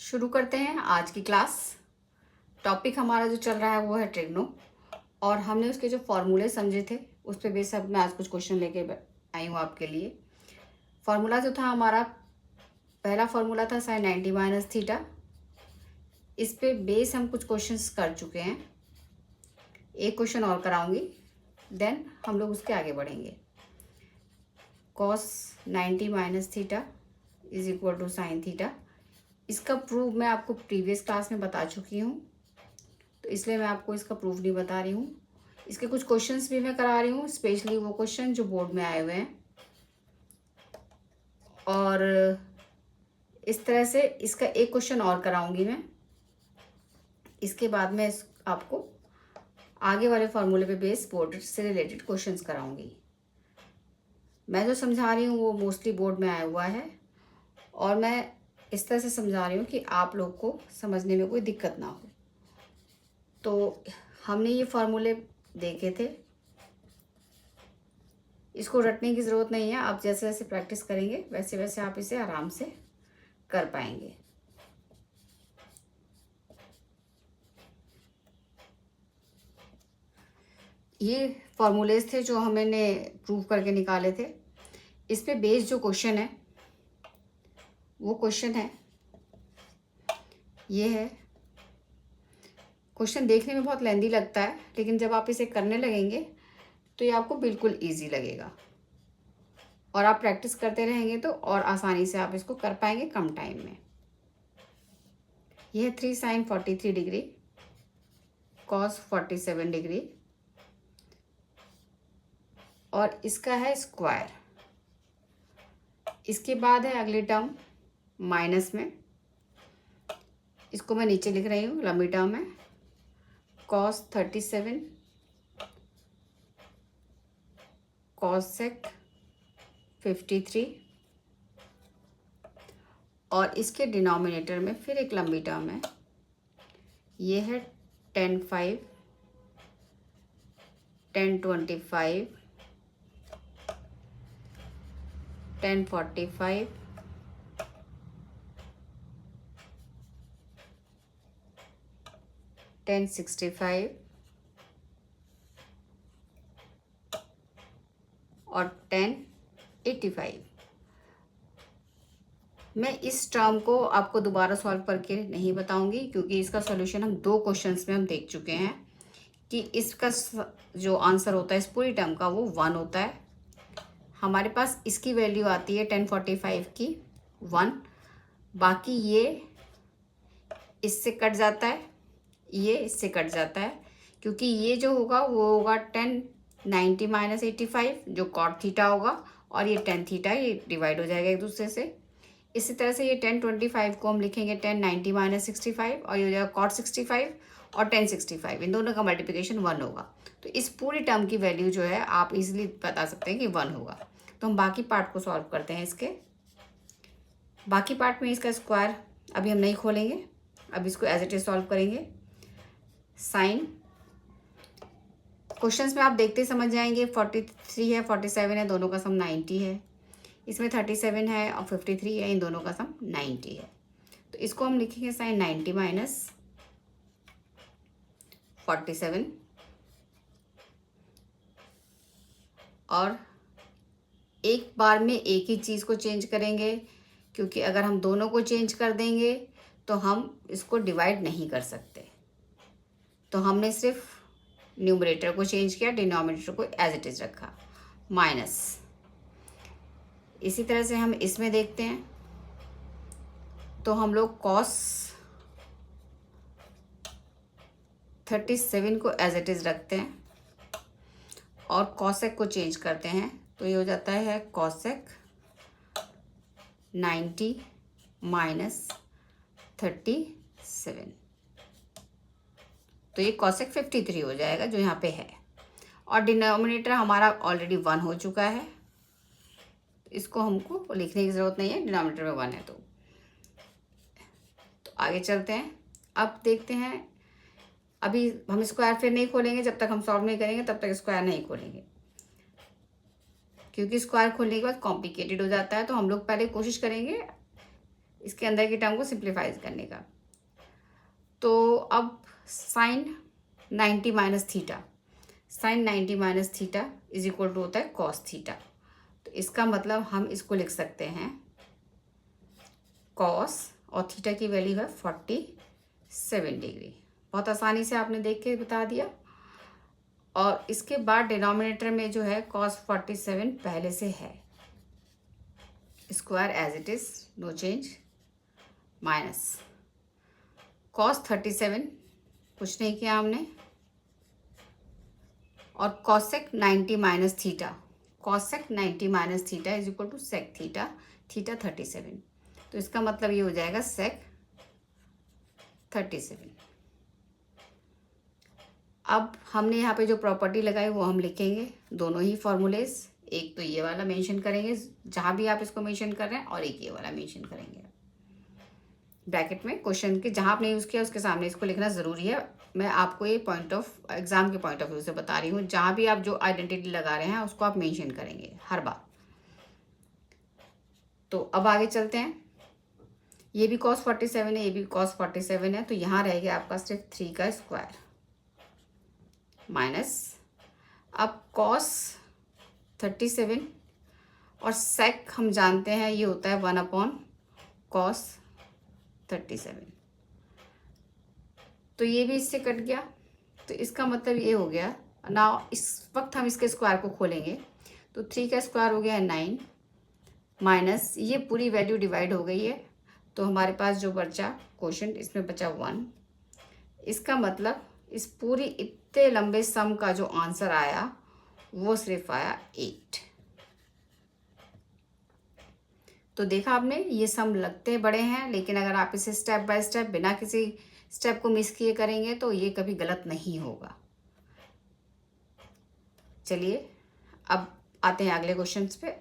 शुरू करते हैं आज की क्लास। टॉपिक हमारा जो चल रहा है वो है ट्रिग्नो, और हमने उसके जो फॉर्मूले समझे थे उस पर बेस मैं आज कुछ क्वेश्चन लेके आई हूँ आपके लिए। फार्मूला जो था हमारा, पहला फार्मूला था साइन 90 माइनस थीटा। इस पे बेस हम कुछ क्वेश्चंस कर चुके हैं, एक क्वेश्चन और कराऊंगी, देन हम लोग उसके आगे बढ़ेंगे। Cos 90 minus theta is equal to sine theta. इसका प्रूफ मैं आपको प्रीवियस क्लास में बता चुकी हूँ, तो इसलिए मैं आपको इसका प्रूफ नहीं बता रही हूँ। इसके कुछ क्वेश्चंस भी मैं करा रही हूँ, स्पेशली वो क्वेश्चन जो बोर्ड में आए हुए हैं। और इस तरह से इसका एक क्वेश्चन और कराऊंगी मैं। इसके बाद मैं आपको आगे वाले फॉर्मूले पे बेस बोर्ड से रिलेटेड क्वेश्चंस कराऊंगी। मैं जो समझा रही हूँ वो मोस्टली बोर्ड में आया हुआ है, और मैं इस तरह से समझा रही हूँ कि आप लोग को समझने में कोई दिक्कत ना हो। तो हमने ये फार्मूले देखे थे, इसको रटने की ज़रूरत नहीं है। आप जैसे जैसे प्रैक्टिस करेंगे वैसे वैसे आप इसे आराम से कर पाएंगे। ये फॉर्मूलेज थे जो हमने प्रूव करके निकाले थे। इस पे बेस्ड जो क्वेश्चन है वो क्वेश्चन है, ये है। क्वेश्चन देखने में बहुत लेंदी लगता है, लेकिन जब आप इसे करने लगेंगे तो ये आपको बिल्कुल इजी लगेगा, और आप प्रैक्टिस करते रहेंगे तो और आसानी से आप इसको कर पाएंगे कम टाइम में। यह है 3 साइन 43 डिग्री कॉस 47 डिग्री, और इसका है स्क्वायर। इसके बाद है अगली टर्म माइनस में, इसको मैं नीचे लिख रही हूँ लंबी टर्म में। कॉस 37 कॉसेक 53, और इसके डिनोमिनेटर में फिर एक लंबी टर्म है, ये है tan 5 tan 25 tan 45 tan 65 और tan 85। मैं इस टर्म को आपको दोबारा सॉल्व करके नहीं बताऊंगी, क्योंकि इसका सॉल्यूशन हम 2 क्वेश्चंस में हम देख चुके हैं कि इसका जो आंसर होता है इस पूरी टर्म का वो 1 होता है। हमारे पास इसकी वैल्यू आती है tan 45 की 1, बाकी ये इससे कट जाता है, ये इससे कट जाता है, क्योंकि ये जो होगा वो होगा tan 90 माइनस 85 जो कॉट थीटा होगा, और ये tan थीटा ये डिवाइड हो जाएगा एक दूसरे से। इसी तरह से ये tan 25 को हम लिखेंगे tan 90 माइनस 65, और ये हो जाएगा cot 65, और tan 65 इन दोनों का मल्टीप्लिकेशन 1 होगा। तो इस पूरी टर्म की वैल्यू जो है आप इजीली बता सकते हैं कि 1 होगा। तो हम बाकी पार्ट को सॉल्व करते हैं। इसके बाकी पार्ट में इसका स्क्वायर अभी हम नहीं खोलेंगे, अब इसको एज इट इज सॉल्व करेंगे। साइन क्वेश्चंस में आप देखते समझ जाएंगे। 43 है 47 है, दोनों का सम 90 है। इसमें 37 है और 53 है, इन दोनों का सम 90 है। तो इसको हम लिखेंगे साइन 90 माइनस 47, और एक बार में एक ही चीज़ को चेंज करेंगे, क्योंकि अगर हम दोनों को चेंज कर देंगे तो हम इसको डिवाइड नहीं कर सकते। तो हमने सिर्फ न्यूमरेटर को चेंज किया, डिनोमिनेटर को एज इट इज रखा माइनस। इसी तरह से हम इसमें देखते हैं, तो हम लोग कॉस 37 को एज इट इज रखते हैं और कॉसेक को चेंज करते हैं, तो ये हो जाता है कॉसेक 90 माइनस 37, तो ये कॉसेक 53 हो जाएगा जो यहाँ पे है, और डिनोमिनेटर हमारा ऑलरेडी 1 हो चुका है, इसको हमको लिखने की ज़रूरत नहीं है, डिनोमिनेटर में 1 है। तो आगे चलते हैं। अब देखते हैं, अभी हम स्क्वायर फिर नहीं खोलेंगे, जब तक हम सॉल्व नहीं करेंगे तब तक स्क्वायर नहीं खोलेंगे, क्योंकि स्क्वायर खोलने के बाद कॉम्प्लिकेटेड हो जाता है। तो हम लोग पहले कोशिश करेंगे इसके अंदर की टर्म को सिंप्लीफाई करने का। तो अब sine 90 minus theta, sine 90 minus theta is equal to होता है कॉस थीटा। तो इसका मतलब हम इसको लिख सकते हैं कॉस, और थीटा की वैल्यू है 47 डिग्री। बहुत आसानी से आपने देख के बता दिया। और इसके बाद डिनोमिनेटर में जो है कॉस 47 पहले से है, square as it is, no change, minus cos 37 कुछ नहीं किया हमने, और cosec 90 minus theta, cosec 90 minus theta is equal to sec theta, theta 37। तो इसका मतलब ये हो जाएगा सेक 37। अब हमने यहाँ पे जो प्रॉपर्टी लगाई वो हम लिखेंगे, दोनों ही फॉर्मूलेज। एक तो ये वाला मेंशन करेंगे जहाँ भी आप इसको मेंशन कर रहे हैं, और एक ये वाला मेंशन करेंगे ब्रैकेट में। क्वेश्चन के जहाँ आपने यूज़ किया उसके सामने इसको लिखना ज़रूरी है। मैं आपको ये पॉइंट ऑफ एग्जाम के पॉइंट ऑफ व्यू से बता रही हूँ, जहाँ भी आप जो आइडेंटिटी लगा रहे हैं उसको आप मेंशन करेंगे हर बार। तो अब आगे चलते हैं। ये भी cos 47 है, ये भी cos 47 है, तो यहाँ रह गया आपका सिर्फ 3 का स्क्वायर माइनस, अब cos 37 और sec हम जानते हैं ये होता है 1/cos 37। तो ये भी इससे कट गया। तो इसका मतलब ये हो गया ना, इस वक्त हम इसके स्क्वायर को खोलेंगे तो 3 का स्क्वायर हो गया है 9, माइनस ये पूरी वैल्यू डिवाइड हो गई है, तो हमारे पास जो बचा क्वोशंट इसमें बचा 1। इसका मतलब इस पूरी इतने लंबे सम का जो आंसर आया वो सिर्फ आया 8। तो देखा आपने, ये सम लगते बड़े हैं, लेकिन अगर आप इसे स्टेप बाय स्टेप बिना किसी स्टेप को मिस किए करेंगे तो ये कभी गलत नहीं होगा। चलिए अब आते हैं अगले क्वेश्चंस पे।